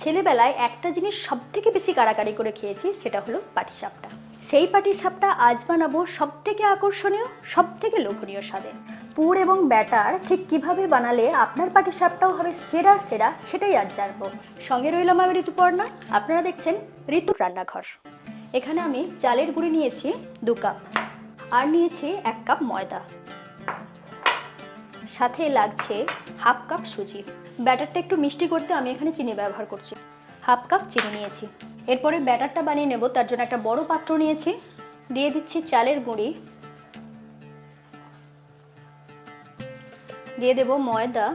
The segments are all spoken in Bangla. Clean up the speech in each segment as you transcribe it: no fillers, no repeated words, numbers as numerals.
ছেলেবেলায় একটা জিনিস সবথেকে বেশি কাড়াকাড়ি করে খেয়েছি, সেটা হলো পাটিসাপটা। সেই পাটিসাপটা আজ বানাবো সবথেকে আকর্ষণীয়, সবথেকে লোভনীয় স্বাদে। পুর এবং ব্যাটার ঠিক কিভাবে বানালে আপনার পাটিসাপটাও হবে সেরা সেরা, সেটাই আজ জানবো। সঙ্গে রইলাম আমি ঋতুপর্ণা, আপনারা দেখছেন ঋতুর রান্নাঘর। এখানে আমি চালের গুঁড়ি নিয়েছি 2 কাপ, আর নিয়েছি 1 কাপ ময়দা, সাথে লাগছে 1/2 কাপ সুজি। ব্যাটারটা একটু মিষ্টি করতে আমি এখানে চিনি ব্যবহার করছি, 1/2 কাপ চিনি নিয়েছি। এরপরে ব্যাটারটা বানিয়ে নেব, তার জন্য একটা বড় পাত্র নিয়েছি, দিয়ে দিচ্ছি চালের গুঁড়ি, দিয়ে দেব ময়দা,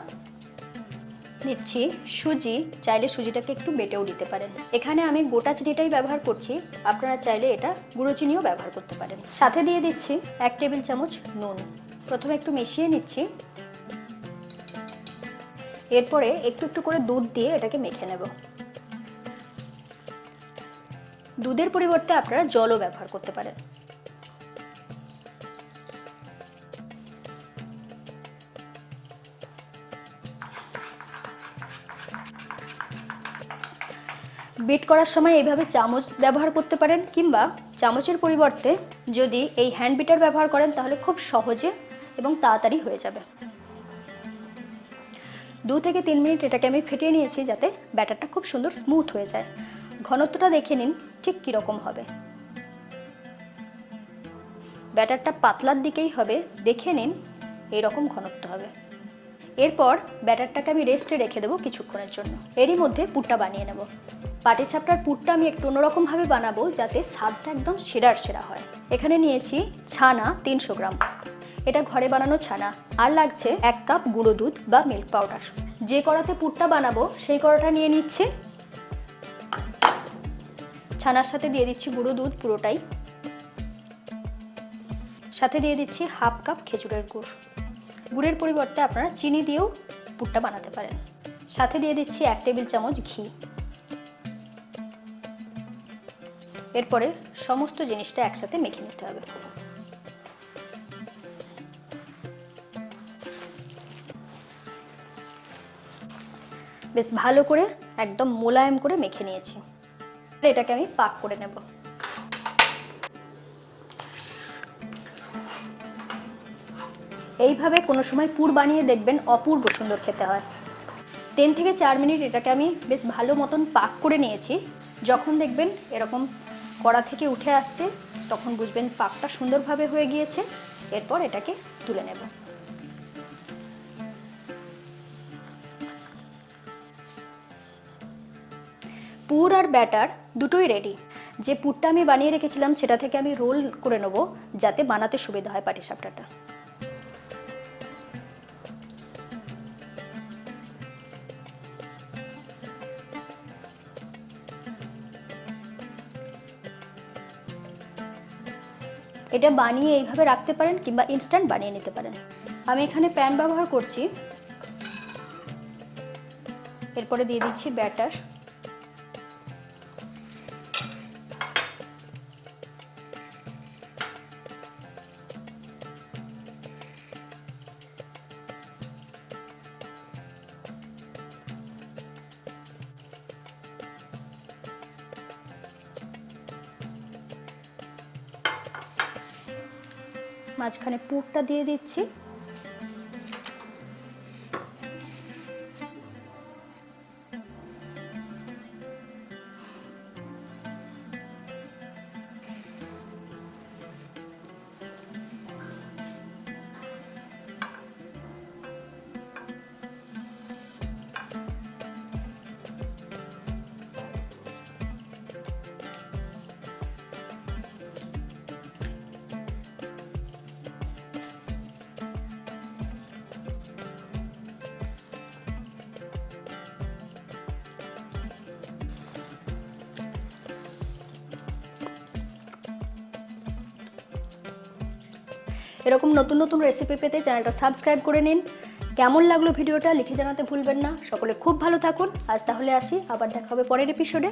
দিচ্ছি সুজি। চাইলে সুজিটাকে একটু বেটেও দিতে পারেন। এখানে আমি গোটা চিনিটাই ব্যবহার করছি, আপনারা চাইলে এটা গুঁড়ো চিনিও ব্যবহার করতে পারেন। সাথে দিয়ে দিচ্ছি 1 টেবিল চামচ নুন। প্রথমে একটু মিশিয়ে নিচ্ছি, এরপরে একটু একটু করে দুধ দিয়ে এটাকে মেখে নেব। দুধের পরিবর্তে আপনারা জলও ব্যবহার করতে পারেন। বিট করার সময় এইভাবে চামচ ব্যবহার করতে পারেন, কিংবা চামচের পরিবর্তে যদি এই হ্যান্ড বিটার ব্যবহার করেন তাহলে খুব সহজে এবং তাড়াতাড়ি হয়ে যাবে। 2 থেকে 3 মিনিট এটাকে আমি ফেটিয়ে নিয়েছি, যাতে ব্যাটারটা খুব সুন্দর স্মুথ হয়ে যায়। ঘনত্বটা দেখে নিন ঠিক কীরকম হবে। ব্যাটারটা পাতলার দিকেই হবে, দেখে নিন এইরকম ঘনত্ব হবে। এরপর ব্যাটারটাকে আমি রেস্টে রেখে দেবো কিছুক্ষণের জন্য। এরই মধ্যে পুরটা বানিয়ে নেব। পাটিসাপটার পুরটা আমি একটু অন্যরকম ভাবে বানাবো, যাতে স্বাদটা একদম সেরার সেরা হয়। এখানে নিয়েছি ছানা 300 গ্রাম, এটা ঘরে বানানো ছানা। আর লাগছে 1 কাপ গুঁড়ো দুধ বা মিল্ক পাউডার। যে কড়াতে পুরটা বানাবো সেই কড়াটা নিয়ে নিচ্ছি, ছানার সাথে দিয়ে দিচ্ছি গুঁড়ো দুধ পুরোটাই, সাথে দিয়ে দিচ্ছি 1/2 কাপ খেজুরের গুড়। গুড়ের পরিবর্তে আপনারা চিনি দিয়েও পুরটা বানাতে পারেন। সাথে দিয়ে দিচ্ছি 1 টেবিল চামচ ঘি। এরপরে সমস্ত জিনিসটা একসাথে মেখে নিতে হবে। বেশ ভালো করে একদম মোলায়েম করে মেখে নিয়েছি। এটাকে আমি পাক করে নেব। এইভাবে কোনো সময় পুর বানিয়ে দেখবেন, অপূর্ব সুন্দর খেতে হয়। 3 থেকে 4 মিনিট এটাকে আমি বেশ ভালো মতন পাক করে নিয়েছি। যখন দেখবেন এরকম কড়া থেকে উঠে আসছে, তখন বুঝবেন পাকটা সুন্দরভাবে হয়ে গিয়েছে। এরপর এটাকে তুলে নেব। পুর আর ব্যাটার দুটোই রেডি। যে পুরটা আমি বানিয়ে রেখেছিলাম সেটা থেকে আমি রোল করে নেব, যাতে বানাতে সুবিধা হয় পাটিসাপটাটা। এটা বানিয়ে এইভাবে রাখতে পারেন, কিংবা ইনস্ট্যান্ট বানিয়ে নিতে পারেন। আমি এখানে প্যান ব্যবহার করছি। এরপরে দিয়ে দিচ্ছি ব্যাটার, মাঝখানে পুরটা দিয়ে দিচ্ছি। এরকম নতুন নতুন রেসিপি পেতে চ্যানেলটা সাবস্ক্রাইব করে নিন। কেমন লাগলো ভিডিওটা লিখে জানাতে ভুলবেন না। সকলে খুব ভালো থাকুন। আজ তাহলে আসি, আবার দেখা হবে পরের এপিসোডে।